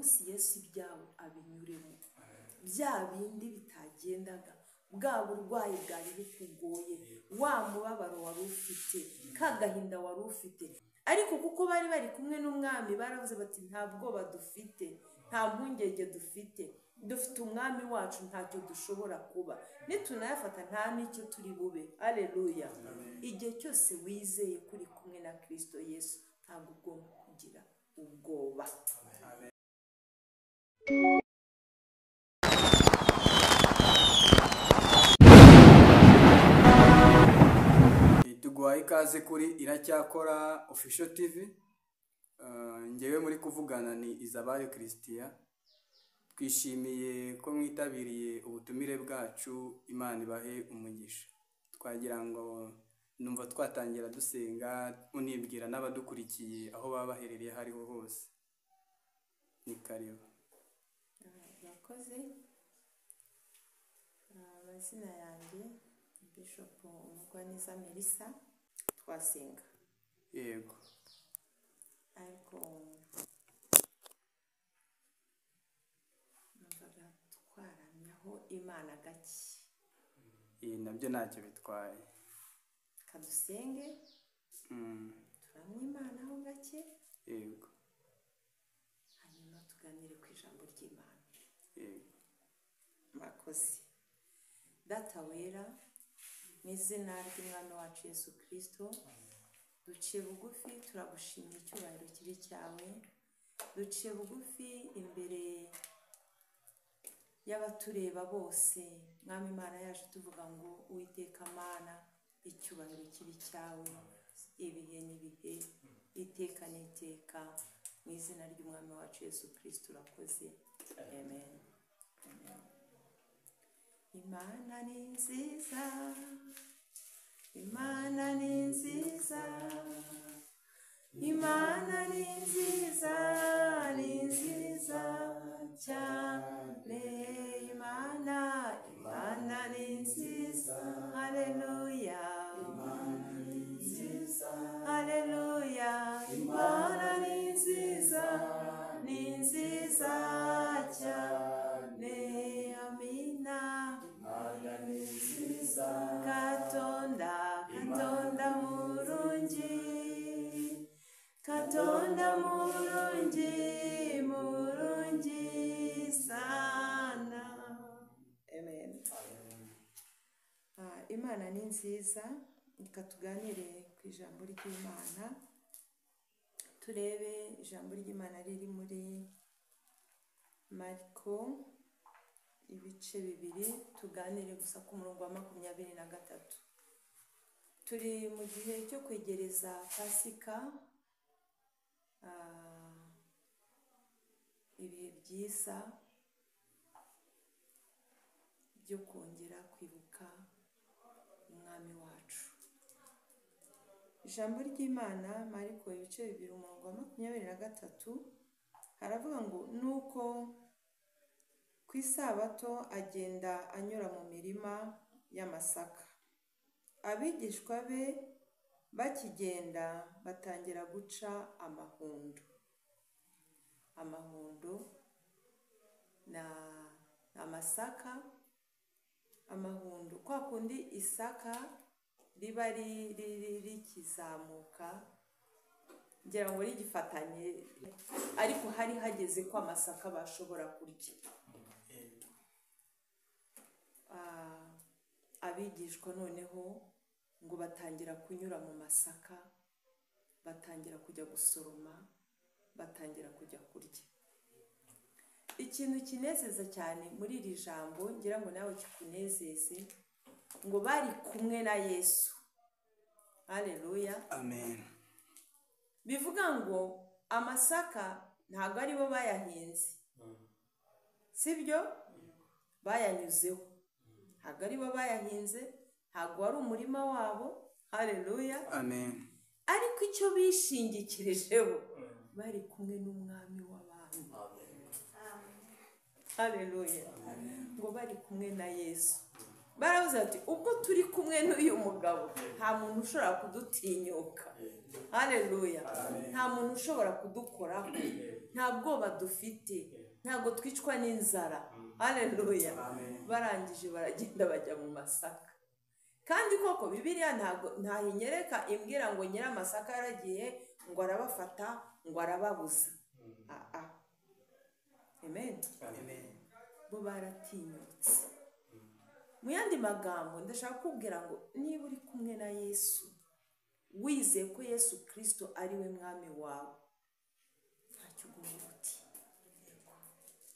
munsi Yesu ibyawe abinyuremo, bya bindi bitagendaga, bwa burwayi bwari bukugoye, wa mubabaro wari ufite, kagahinda wari ufite, ariko kuko bari bari kumwe n'umwami baravuze bati nta bwoba dufite, nta mpungenge dufite umwami wacu, ntacyo dushobora kuba, nitunayafata nta n'icyo turi bube. Haleluya. Igihe cyose wizeye kuri kumwe na Kristo Yesu ntabwo ugomba kugira ubwoba. Tuguhaye ikaze kuri Iracyakora Official TV. Ngewe muri kuvugana ni Izabayo Christian. Twishimiye ko mwitabiriye ubutumire bwacu, Imana ibahe umugisha. Twagira ngo numva twatangira dusenga, unibwira n'abadukurikiye aho baba baherereye hariho hose. Ni karibu. Murakoze. Amazina yanjye Bishop Umugwaneza Melissa. Twasenga. Yego. Ariko numvaga twaramyaho Imana gake. Nabyo ntacyo bitwaye. Kadusenge. Turamye Imana ho gake. Yego. Hanyuma tuganire ku ijambo ry'Imana. Yego. Murakoze. Data wera, mu izina ry'Umwami wacu Yesu Kristo, duciye bugufi turagushimira icyubahiro kibi cyawe, duciye bugufi imbere y'abatureba bose, Mwami Imana yaje tuvuga ngo Uwiteka Mana, icyubahiro kibi cyawe, ibihe n'ibihe, iteka n'iteka, mu izina ry'Umwami wacu Yesu Kristo urakoze. Amen. Amen. Imana ni nziza, Imana ni nziza, Imana ni nziza, ni nziza cyane. Imana ni nziza. Haleluya. Imana ni nziza. Haleluya. Imana ni nziza, ni nziza cyane. Amina. Imana ni nziza. Katonda, Katonda murungi, Katonda murungi, murungi sana. Amen. Imana ni nziza. Reka tuganire ku ijambo ry'Imana, turebe ijambo ry'Imana riri muri Mariko ibice bibiri, tuganire gusa ku murongo wa 23. Turi mu gihe cyo kwegereza Pasika, ibihe byiza byo kongera kwibuka umwami wacu. Ijambo ry'Imana Mariko ibice bibiri umurongo wa 23 haravuga ngo nuko ku isabato agenda anyura mu mirima y'amasaka, abigishwa be bakigenda batangira guca amahundo. Amahundo na amasaka. Amahundo kwa kundi isaka riba rikizamuka, ngira ngo rigifatanye, ariko hari hageze ko amasaka bashobora kurya. Abigishwa noneho ngo batangira kunyura mu masaka, batangira kujya gusoroma, batangira kujya kurya. Ikintu kinezeza cyane muri iri jambo, ngira ngo nawe kikunezeze, ngo bari kumwe na Yesu. Haleluya. Amen. Bivuga ngo amasaka ntabwo ari bo bayahinze, sibyo? Bayanyuzeho. Ntabwo ari bo bayahinze, ntabwo wari umurima wabo. Haleluya. Amen. Ariko icyo bishingikirijeho, bari kumwe n'umwami w'abantu. Haleluya. Ngo bari kumwe na Yesu. Baravuze ati ubwo turi kumwe n'uyu mugabo nta muntu ushobora kudutinyuka. haleluya. Nta muntu ushobora kudukoraho, nta bwoba dufite, ntabwo twicwa n'inzara, haleluya. Barangije baragenda bajya mu masaka, kandi koko bibiliya ntahinyereka imbwira ngo nyir'amasaka yaragiye ngo arabafata ngo arababuza. Amen. Bo baratinyutse. Mu yandi magambo ndashaka kubwira ngo niba uri kumwe na Yesu, wizeye ko Yesu Kristo ari we mwami wawe, ntacyo ugomba uti.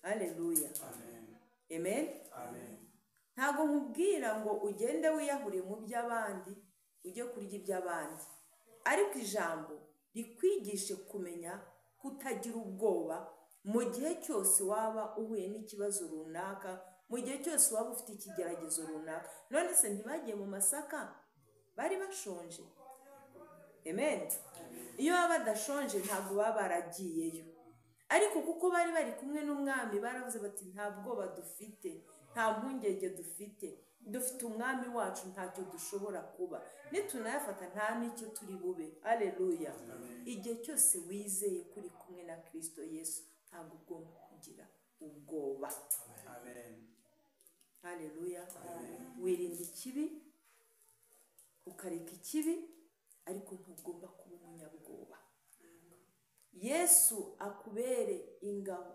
Haleluya. Amen. Ntabwo nkubwira ngo ugende wiyahure mu by'abandi, ujye kurya iby'abandi, ariko ijambo rikwigishe kumenya kutagira ubwoba mu gihe cyose waba uhuye n'ikibazo runaka, mu gihe cyose waba ufite ikigeragezo runaka. None se ntibagiye mu masaka bari bashonje? Amen. Iyo baba badashonje ntabwo baba baragiyeyo, ariko kuko bari bari kumwe n'umwami baravuze bati nta bwoba dufite, nta mpungenge dufite umwami wacu, ntacyo dushobora kuba, nitunayafata nta n'icyo turi bube. Haleluya. Igihe cyose wizeye kuri kumwe na Kristo Yesu, ntabwo ugomba kugira ubwoba. Haleluya. Wirinda ikibi, ukareka ikibi, ariko ntugomba kuba umunyabwoba. Yesu akubere ingabo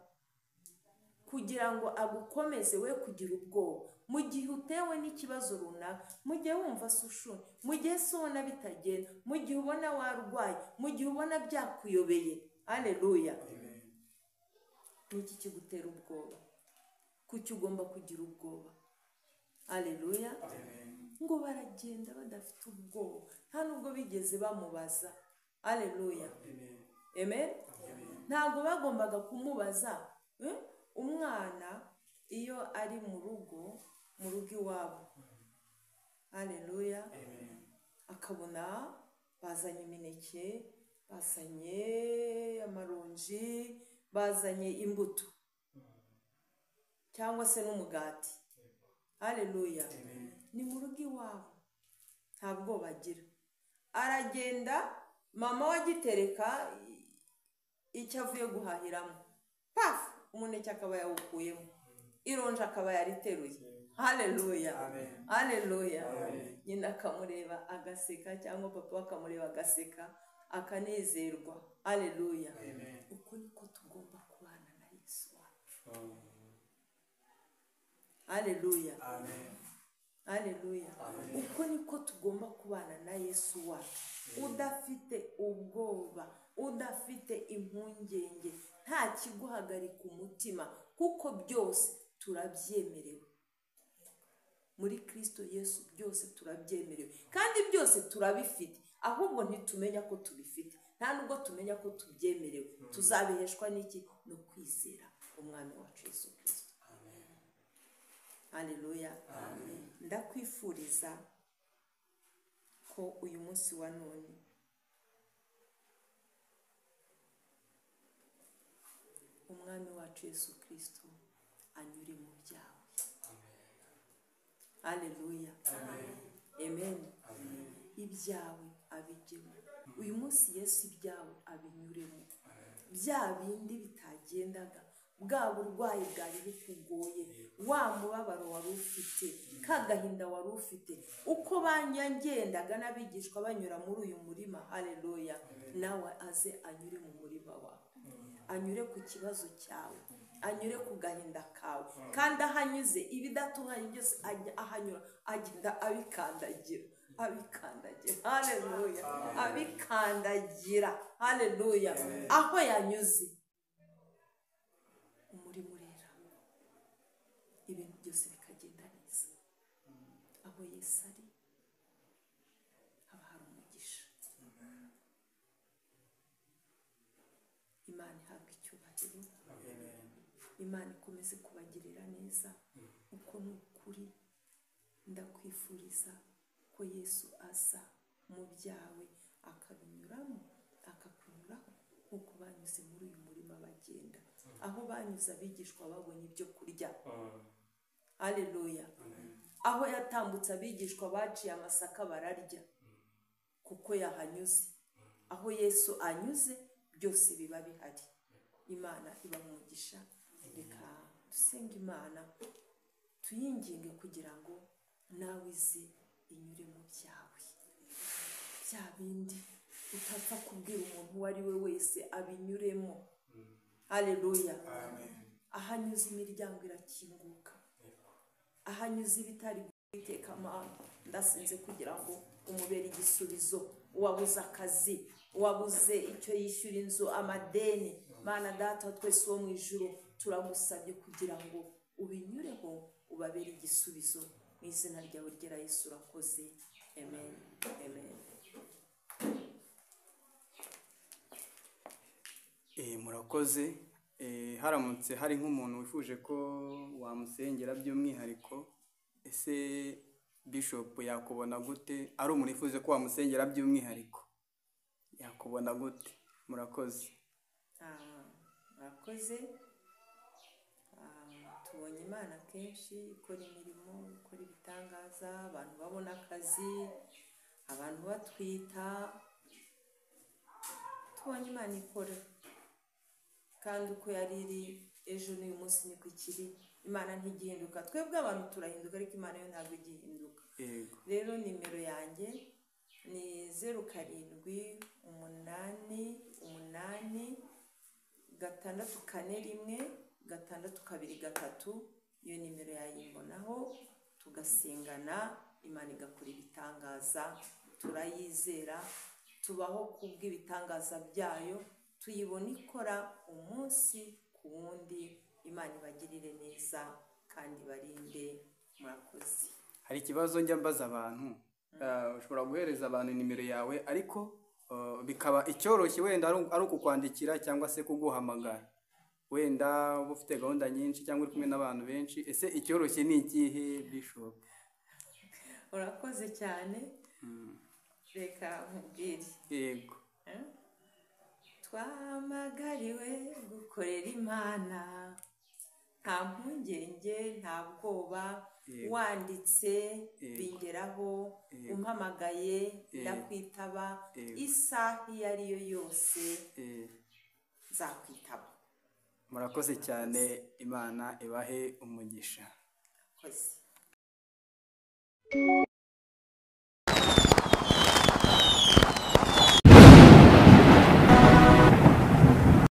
kugira ngo agukomeze we kugira ubwoba mu gihe utewe n'ikibazo runaka, mu gihe wumva se ushonje, mu gihe se ubona bitagenda, mu gihe ubona warwaye, mu gihe ubona byakuyobeye. Haleluya. Niki kigutera ubwoba? Kuki ugomba kugira ubwoba? Haleluya. Ngo baragenda badafite ubwoba, nta nubwo bigeze bamubaza. Haleluya. Amen. Ntabwo bagombaga kumubaza. Umwana iyo ari mu rugo iwabo, haleluya, akabona bazanye imineke, bazanye amaronji, bazanye imbuto cyangwa se n'umugati, haleluya, ni mu rugo iwabo, nta bwoba agira. Aragenda, mama wagitereka icyo avuye guhahiramo, pafu, umuneke akaba yawukuyemo, ironji akaba yariteruye. Haleluya. Haleluya. Nyina akamureba agaseka, cyangwa papa akamureba agaseka, akanezerwa. Haleluya. Uko niko tugomba kubana na Yesu wacu. Haleluya. Haleluya. Uko niko tugomba kubana na Yesu wacu, udafite ubwoba, udafite impungenge, nta kiguhagarika umutima, kuko byose turabyemerewe muri Kristo Yesu. Byose turabyemerewe kandi byose turabifite, ahubwo ntitumenya ko tubifite, nta nubwo tumenya ko tubyemerewe. Tuzabiheshwa n'iki? No kwizera umwami wacu Yesu Kristo. Haleluya. Ndakwifuriza ko uyu munsi wa none umwami wacu Yesu Kristo anyure mu byawe. Haleluya. Amen. Ibyawe abijyemo uyu munsi. Yesu ibyawe abinyuremo, bya bindi bitagendaga, bwa burwayi bwari bukugoye, wa mubabaro wari ufite, ka gahinda wari ufite, uko banyagendaga n'abigishwa banyura muri uyu murima. Haleluya. Nawe aze anyure mu murima wawe, anyure ku kibazo cyawe, anyure ku gahinda kawe, kandi ahanyuze ibidatunganye byose ahanyura agenda abikandagira, abikandagira. Haleluya. Abikandagira. Haleluya. Aho yanyuze umurimo urera, ibintu byose bikagenda neza. Aho Yesu ari haba hari umugisha. Imana ihabwa icyubahiro. Imana ikomeze kubagirira neza. Uko ni ukuri, ndakwifuriza ko Yesu aza mu byawe akabinyuramo, akakunyuraho nk'uko banyuze muri uyu murima bagenda. Aho banyuze abigishwa babonye ibyo kurya. Haleluya. Aho yatambutse abigishwa baciye amasaka bararya kuko yahanyuze. aho Yesu anyuze byose biba bihari. Imana iba umugisha. Reka dusenge Imana tuyinginge kugira ngo nawe ize inyure mu byawe, bya bindi utapfa kubwira umuntu uwo ari we wese abinyuremo. Haleluya. Ahanyuze imiryango irakinguka, ahanyuze ibitari iteka Mana ndasinze kugira ngo umubere igisubizo. Uwabuze akazi, uwabuze icyo yishyura inzu, amadeni, Mana Data twese wo mu ijuru turagusabye kugira ngo ubinyureho ubabere igisubizo mu izina ryawe ryera Yesu urakoze. Amen. Amen. Murakoze. Haramutse hari nk'umuntu wifuje ko wamusengera by'umwihariko, ese Bishop yakubona gute? Ari umuntu wifuze ko wamusengera by'umwihariko yakubona gute? Murakoze. Murakoze. Tubonye Imana kenshi ikora imirimo, ikora ibitangaza, abantu babona akazi, abantu batwita. Tubonye Imana ikora, kandi uko yari iri ejo n'uyu munsi niko ikiri. Imana ntigihinduka. Twebwe abantu turahinduka ariko Imana yo ntabwo igihinduka. Rero nimero yanjye ni 0788641623. Iyo nimero yayimbonaho tugasengana, Imana igakora ibitangaza. Turayizera, tubaho kubw'ibitangaza byayo, tuyibona ikora umunsi ku wundi. Imana ibagirire neza kandi barinde. Murakoze. Hari ikibazo njya mbaza abantu, ushobora guhereza abantu nimero yawe ariko bikaba icyoroshye, wenda ari ukukwandikira cyangwa se kuguhamagara, wenda uba ufite gahunda nyinshi cyangwa uri kumwe n'abantu benshi. Ese icyoroshye ni ikihe Bishop? Urakoze cyane. Reka nkubwire. Yego. Twamagariwe gukorera Imana, nta mpungenge, nta bwoba. Wanditse bingeraho, umpamagaye ndakwitaba, isaha iyo ari yo yose nzakwitaba. Murakoze cyane, Imana ibahe umugisha. Murakoze.